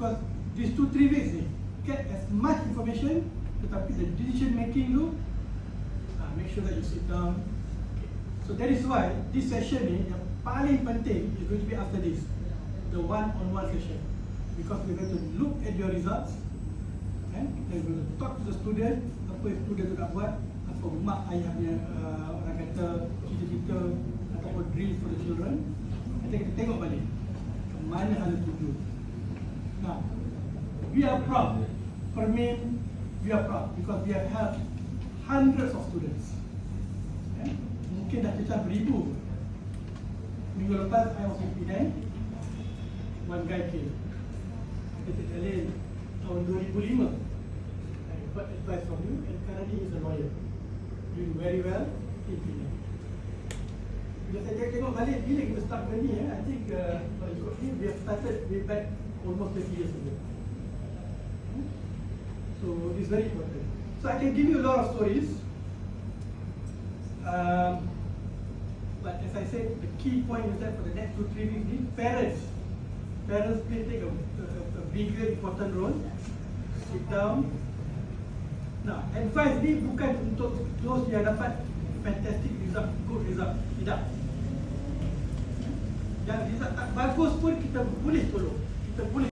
because these 2-3 weeks ni get as much information, tetapi the decision making tu make sure that you sit down. Okay. So that is why this session ni yang paling penting is going to be after this, the one-on-one session, because we're going to look at your results and we're going to talk to the student, apa yang student tu nak buat, apa mak ayahnya orang kata cita-cita ataupun dream for the children. Nanti kita tengok balik ke mana hala tuju. Now, we are proud, Permin, we are proud because we have helped hundreds of students. Mungkin dah cecah beribu. Minggu lepas, I was in Penang, one guy came. Dia cakap, Alin, tahun 2005, I got advice from you and currently is a lawyer. Doing very well in Penang. Bila saya tengok balik, bila kita start benda ni, I think kalau ikut ni, we have started way back almost 30 years ago. So it's very important. So I can give you a lot of stories. But as I said, the key point is that for the next 2-3 weeks, parents please take a bigger important role. Sit down. Now, advice ni bukan untuk those yang dapat fantastic result, good result. Tidak. Yang result tak bagus pun kita boleh tolong. Kita boleh